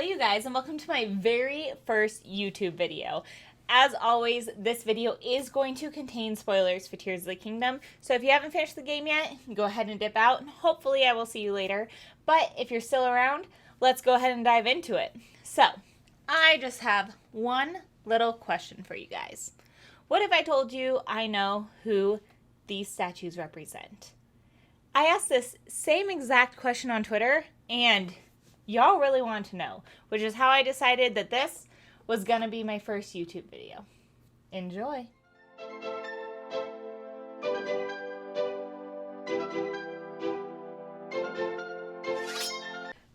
you guys, and welcome to my very first YouTube video. As always, this video is going to contain spoilers for Tears of the Kingdom, so if you haven't finished the game yet, go ahead and dip out, and hopefully I will see you later. But if you're still around, let's go ahead and dive into it. So, I just have one little question for you guys. What if I told you I know who these statues represent? I asked this same exact question on Twitter, and y'all really want to know, which is how I decided that this was gonna be my first YouTube video. Enjoy.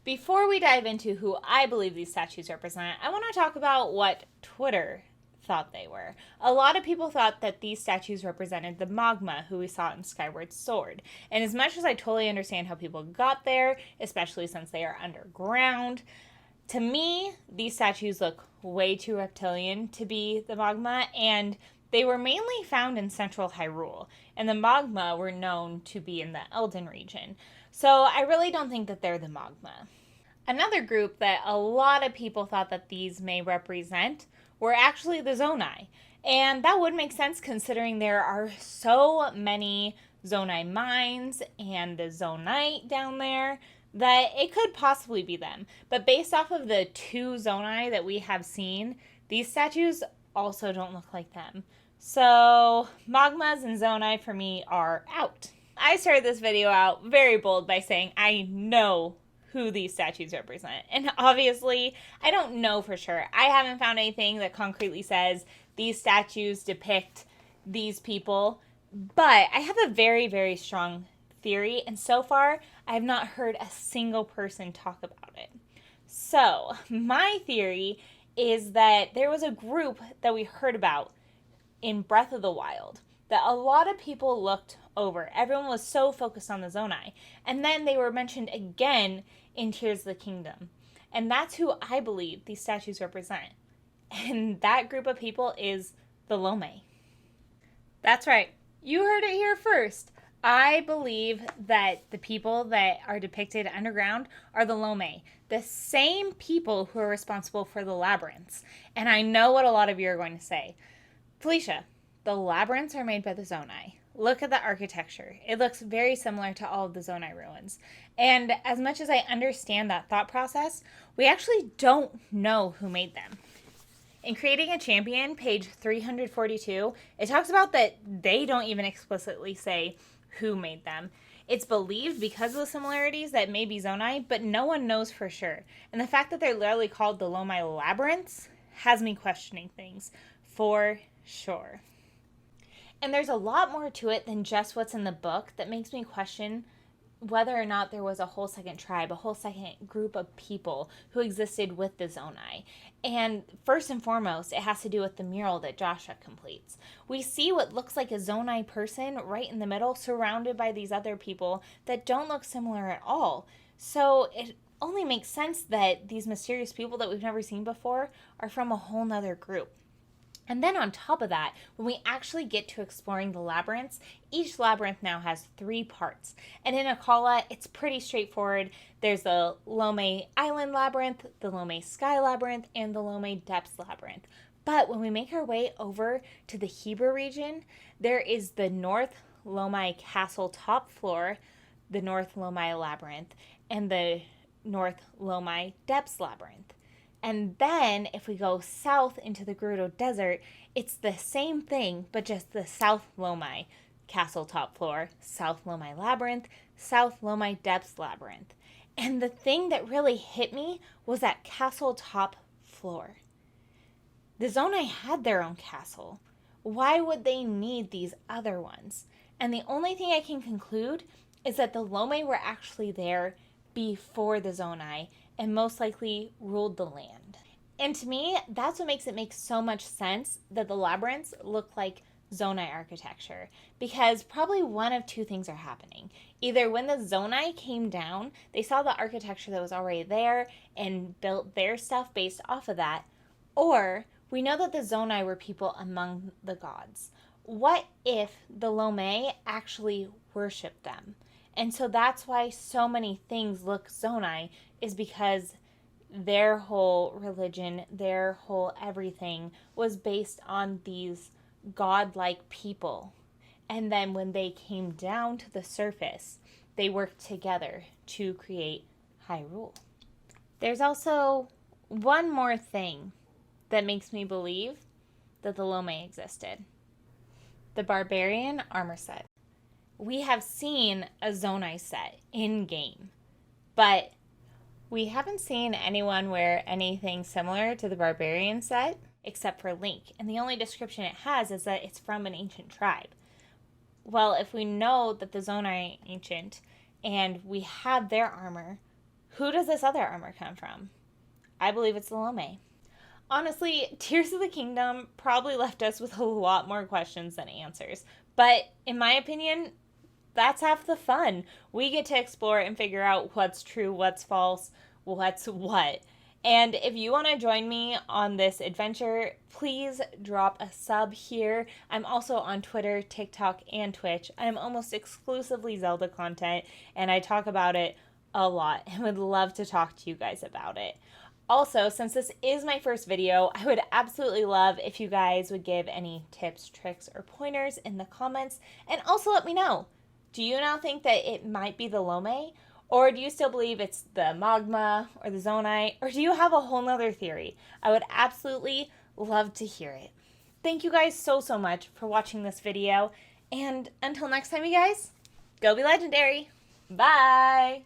Before we dive into who I believe these statues represent, I want to talk about what Twitter thought they were. A lot of people thought that these statues represented the magma who we saw in Skyward Sword. And as much as I totally understand how people got there, especially since they are underground, to me, these statues look way too reptilian to be the magma, and they were mainly found in central Hyrule, and the magma were known to be in the Elden region. So I really don't think that they're the magma. Another group that a lot of people thought that these may represent were actually the Zonai. And that would make sense considering there are so many Zonai mines and the Zonite down there that it could possibly be them. But based off of the two Zonai that we have seen, these statues also don't look like them. So Magmas and Zonai for me are out. I started this video out very bold by saying I know who these statues represent. And obviously, I don't know for sure. I haven't found anything that concretely says these statues depict these people. But I have a very, very strong theory. And so far, I have not heard a single person talk about it. So, my theory is that there was a group that we heard about in Breath of the Wild that a lot of people looked over. Everyone was so focused on the Zonai. And then they were mentioned again in Tears of the Kingdom. And that's who I believe these statues represent. And that group of people is the Lome. That's right. You heard it here first. I believe that the people that are depicted underground are the Lome, the same people who are responsible for the Labyrinths. And I know what a lot of you are going to say. Felicia, the Labyrinths are made by the Zonai. Look at the architecture. It looks very similar to all of the Zonai ruins. And as much as I understand that thought process, we actually don't know who made them. In Creating a Champion, page 342, it talks about that they don't even explicitly say who made them. It's believed because of the similarities that may be Zonai, but no one knows for sure. And the fact that they're literally called the Lomai Labyrinths has me questioning things for sure. And there's a lot more to it than just what's in the book that makes me question whether or not there was a whole second tribe, a whole second group of people who existed with the Zonai. And first and foremost, it has to do with the mural that Joshua completes. We see what looks like a Zonai person right in the middle, surrounded by these other people that don't look similar at all. So it only makes sense that these mysterious people that we've never seen before are from a whole nother group. And then on top of that, when we actually get to exploring the labyrinths, each labyrinth now has 3 parts. And in Akala, it's pretty straightforward. There's the Lome Island Labyrinth, the Lome Sky Labyrinth, and the Lome Depths Labyrinth. But when we make our way over to the Hebrew region, there is the North Lome Castle top floor, the North Lome Labyrinth, and the North Lome Depths Labyrinth. And then, if we go south into the Gerudo Desert, it's the same thing, but just the South Lomai Castle top floor, South Lomai Labyrinth, South Lomai Depths Labyrinth. And the thing that really hit me was that castle top floor. The Zonai had their own castle. Why would they need these other ones? And the only thing I can conclude is that the Lomai were actually there before the Zonai, and most likely ruled the land. And to me, that's what makes it make so much sense that the labyrinths look like Zonai architecture. Because probably one of two things are happening. Either when the Zonai came down, they saw the architecture that was already there and built their stuff based off of that. Or we know that the Zonai were people among the gods. What if the Lome actually worshipped them? And so that's why so many things look Zonai, is because their whole religion, their whole everything was based on these godlike people. And then when they came down to the surface, they worked together to create Hyrule. There's also one more thing that makes me believe that the Lome existed. The Barbarian Armor set. We have seen a Zonai set in-game, but we haven't seen anyone wear anything similar to the Barbarian set except for Link, and the only description it has is that it's from an ancient tribe. Well, if we know that the Zonai are ancient and we have their armor, who does this other armor come from? I believe it's the Lome. Honestly, Tears of the Kingdom probably left us with a lot more questions than answers, but in my opinion, that's half the fun. We get to explore and figure out what's true, what's false, what's what. And if you want to join me on this adventure, please drop a sub here. I'm also on Twitter, TikTok, and Twitch. I'm almost exclusively Zelda content, and I talk about it a lot and would love to talk to you guys about it. Also, since this is my first video, I would absolutely love if you guys would give any tips, tricks, or pointers in the comments, and also let me know. Do you now think that it might be the Lome? Or do you still believe it's the Magma or the Zonai? Or do you have a whole nother theory? I would absolutely love to hear it. Thank you guys so much for watching this video. And until next time, you guys, go be legendary. Bye!